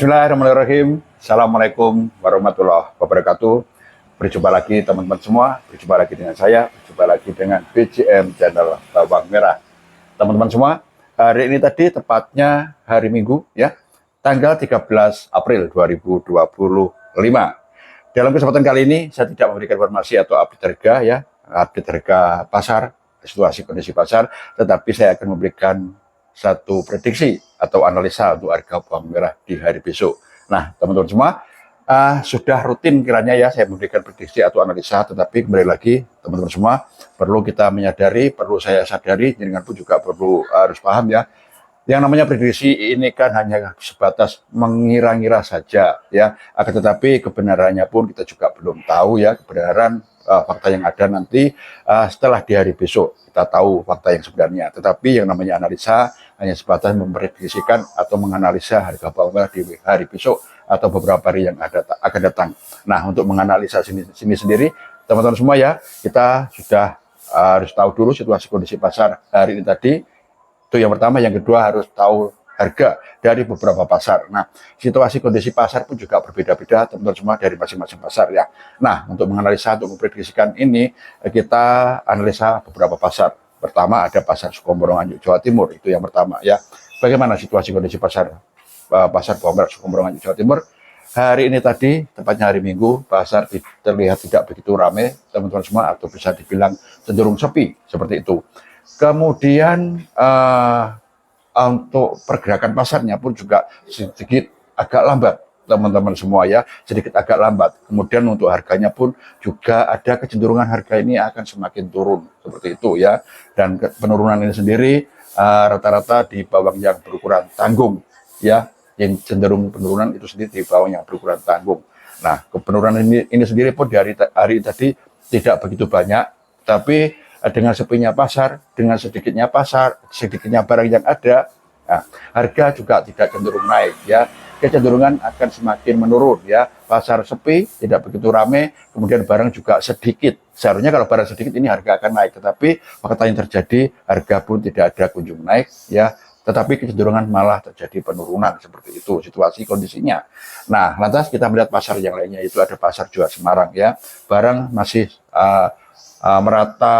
Bismillahirrahmanirrahim. Assalamualaikum warahmatullahi wabarakatuh. Berjumpa lagi teman-teman semua. Berjumpa lagi dengan saya. Berjumpa lagi dengan BJM Channel Bawang Merah. Teman-teman semua, hari ini tadi tepatnya hari Minggu ya, tanggal 13 April 2025. Dalam kesempatan kali ini saya tidak memberikan informasi atau update harga ya, update harga pasar, situasi kondisi pasar, tetapi saya akan memberikan satu prediksi atau analisa untuk harga bawang merah di hari besok. Nah, teman-teman semua, sudah rutin kiranya ya saya memberikan prediksi atau analisa, tetapi kembali lagi teman-teman semua perlu kita menyadari, perlu saya sadari, dengan pun juga perlu harus paham ya. Yang namanya prediksi ini kan hanya sebatas mengira-ngira saja ya, akan tetapi kebenarannya pun kita juga belum tahu ya, kebenaran fakta yang ada nanti setelah di hari besok kita tahu fakta yang sebenarnya. Tetapi yang namanya analisa hanya sebatas memprediksikan atau menganalisa harga bawang merah di hari besok atau beberapa hari yang akan datang. Nah, untuk menganalisa sini sendiri, teman-teman semua ya, kita sudah harus tahu dulu situasi kondisi pasar hari ini tadi. Itu yang pertama. Yang kedua, harus tahu harga dari beberapa pasar. Nah, situasi kondisi pasar pun juga berbeda-beda teman-teman semua dari masing-masing pasar ya. Nah, untuk menganalisa, untuk memprediksikan ini, kita analisa beberapa pasar. Pertama ada pasar Sukomoro Nganjuk Jawa Timur, itu yang pertama ya. Bagaimana situasi kondisi pasar bawang merah Sukomoro Nganjuk Jawa Timur? Hari ini tadi, tepatnya hari Minggu, pasar terlihat tidak begitu ramai teman-teman semua, atau bisa dibilang cenderung sepi seperti itu. Kemudian untuk pergerakan pasarnya pun juga sedikit agak lambat teman-teman semua ya, sedikit agak lambat. Kemudian untuk harganya pun juga ada kecenderungan harga ini akan semakin turun seperti itu ya. Dan penurunan ini sendiri rata-rata di bawang yang berukuran tanggung ya, yang cenderung penurunan itu sendiri di bawang yang berukuran tanggung. Nah, penurunan ini sendiri pun di hari tadi tidak begitu banyak, tapi dengan sepinya pasar, dengan sedikitnya pasar, sedikitnya barang yang ada, nah, harga juga tidak cenderung naik ya. Kecenderungan akan semakin menurun ya. Pasar sepi, tidak begitu ramai, kemudian barang juga sedikit. Seharusnya kalau barang sedikit ini harga akan naik, tetapi fakta yang terjadi harga pun tidak ada kunjung naik ya. Tetapi kecenderungan malah terjadi penurunan seperti itu situasi kondisinya. Nah, lantas kita melihat pasar yang lainnya, itu ada pasar jual Semarang ya. Barang masih merata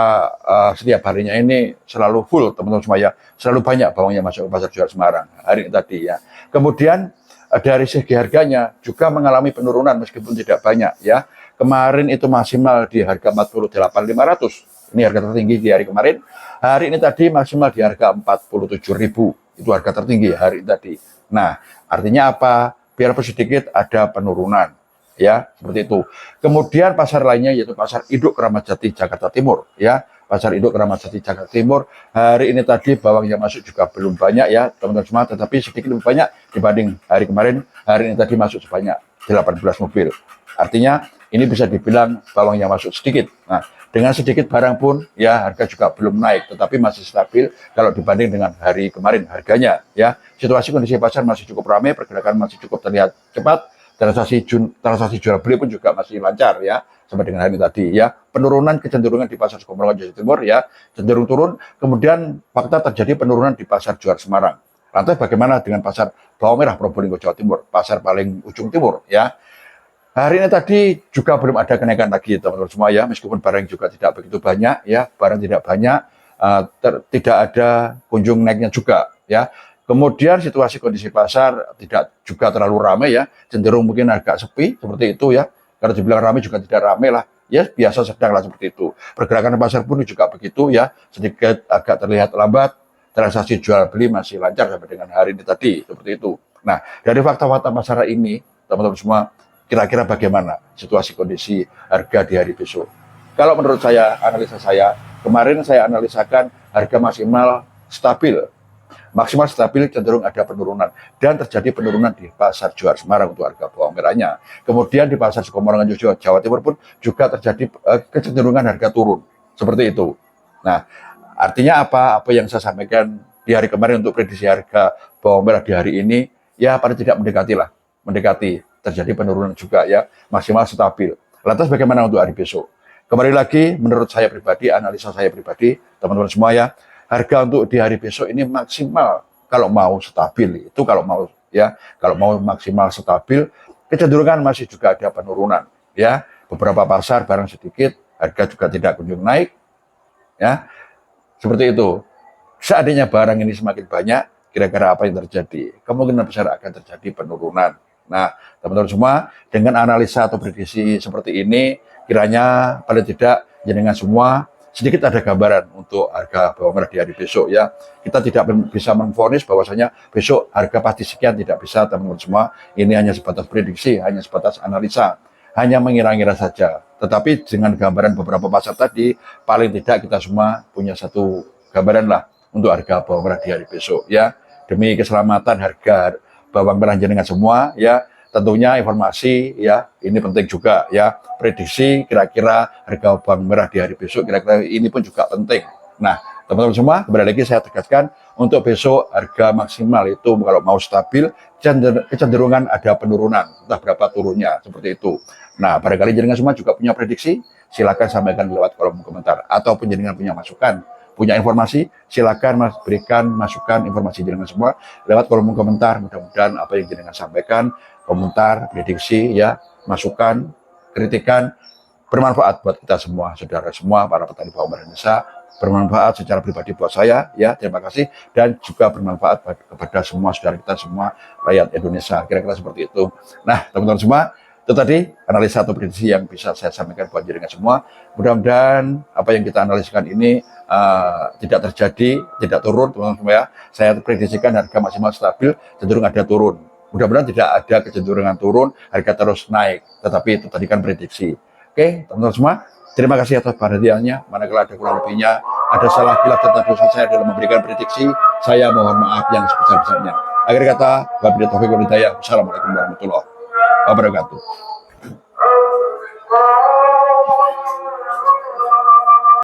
setiap harinya ini selalu full teman-teman semua ya, selalu banyak bawangnya masuk ke pasar jual Semarang hari ini tadi ya. Kemudian dari segi harganya juga mengalami penurunan meskipun tidak banyak ya. Kemarin itu maksimal di harga 48.500, ini harga tertinggi di hari kemarin. Hari ini tadi maksimal di harga 47.000, itu harga tertinggi hari ini tadi. Nah, artinya apa? Biar sedikit ada penurunan ya, seperti itu. Kemudian pasar lainnya yaitu pasar Induk Kramat Jati Jakarta Timur ya. Pasar Induk Kramat Jati Jakarta Timur hari ini tadi bawang yang masuk juga belum banyak ya teman-teman semua, tetapi sedikit lebih banyak dibanding hari kemarin. Hari ini tadi masuk sebanyak 18 mobil. Artinya ini bisa dibilang bawang yang masuk sedikit. Nah, dengan sedikit barang pun ya harga juga belum naik, tetapi masih stabil kalau dibanding dengan hari kemarin harganya ya. Situasi kondisi pasar masih cukup ramai, pergerakan masih cukup terlihat cepat. Transaksi jual beli pun juga masih lancar ya, sampai dengan hari ini tadi ya. Penurunan kecenderungan di pasar Sukomoro Jawa Timur ya, cenderung turun. Kemudian fakta terjadi penurunan di pasar jual Semarang. Lantas bagaimana dengan pasar bawang merah Probolinggo Jawa Timur, pasar paling ujung timur ya. Hari ini tadi juga belum ada kenaikan lagi teman-teman semua ya, meskipun barang juga tidak begitu banyak ya, barang tidak banyak, tidak ada kunjung naiknya juga ya. Kemudian situasi kondisi pasar tidak juga terlalu ramai ya, cenderung mungkin agak sepi seperti itu ya. Kalau dibilang ramai juga tidak ramai lah, ya biasa sedang lah seperti itu. Pergerakan pasar pun juga begitu ya, sedikit agak terlihat lambat. Transaksi jual beli masih lancar sampai dengan hari ini tadi seperti itu. Nah, dari fakta-fakta pasar ini, teman-teman semua, kira-kira bagaimana situasi kondisi harga di hari besok? Kalau menurut saya, analisa saya, kemarin saya analisakan harga maksimal stabil cenderung ada penurunan, dan terjadi penurunan di pasar jual Semarang untuk harga bawang merahnya. Kemudian di pasar Sukomoro Nganjuk Jawa Timur pun juga terjadi kecenderungan harga turun seperti itu. Nah, artinya apa yang saya sampaikan di hari kemarin untuk prediksi harga bawang merah di hari ini ya paling tidak mendekati terjadi penurunan juga ya, maksimal stabil. Lantas bagaimana untuk hari besok? Kembali lagi, menurut saya pribadi, analisa saya pribadi, teman-teman semua ya, harga untuk di hari besok ini maksimal kalau mau stabil, itu kalau mau ya. Kalau mau maksimal stabil, kecenderungan masih juga ada penurunan, ya. Beberapa pasar barang sedikit, harga juga tidak kunjung naik, ya. Seperti itu. Seandainya barang ini semakin banyak, kira-kira apa yang terjadi? Kemungkinan besar akan terjadi penurunan. Nah, teman-teman semua, dengan analisa atau prediksi seperti ini, kiranya paling tidak jenengan semua sedikit ada gambaran untuk harga bawang merah di hari besok, ya. Kita tidak bisa memvonis bahwasanya besok harga pasti sekian, tidak bisa, teman-teman semua. Ini hanya sebatas prediksi, hanya sebatas analisa, hanya mengira-ngira saja. Tetapi dengan gambaran beberapa pasar tadi, paling tidak kita semua punya satu gambaran lah untuk harga bawang merah di hari besok, ya. Demi keselamatan harga bawang merah jenengan semua, ya. Tentunya informasi, ya, ini penting juga, ya. Prediksi kira-kira harga bawang merah di hari besok, kira-kira ini pun juga penting. Nah, teman-teman semua, kembali lagi saya tegaskan, untuk besok harga maksimal itu kalau mau stabil, kecenderungan ada penurunan, entah berapa turunnya, seperti itu. Nah, barangkali jenengan semua juga punya prediksi, silakan sampaikan lewat kolom komentar, ataupun jenengan punya masukan, punya informasi, silakan berikan masukan informasi jenengan semua lewat kolom komentar. Mudah-mudahan apa yang jenengan sampaikan, komentar, prediksi, ya, masukan, kritikan, bermanfaat buat kita semua, saudara semua, para petani bawang merah Indonesia, bermanfaat secara pribadi buat saya, ya, terima kasih, dan juga bermanfaat kepada semua saudara kita semua, rakyat Indonesia, kira-kira seperti itu. Nah, teman-teman semua, itu tadi analisa atau prediksi yang bisa saya sampaikan buat jenengan semua. Mudah-mudahan apa yang kita analiskan ini tidak terjadi, tidak turun, teman-teman semua, ya. Saya prediksikan harga maksimal stabil, cenderung ada turun. Mudah-mudahan tidak ada kecenderungan turun, harga terus naik. Tetapi itu tadi kan prediksi. Oke, teman-teman semua, terima kasih atas perhatiannya. Manakala ada kurang lebihnya, ada salah pilih tentang dosa saya dalam memberikan prediksi, saya mohon maaf yang sebesar-besarnya. Akhir kata, wabillahi taufiq wal hidayah. Wassalamualaikum warahmatullahi wabarakatuh.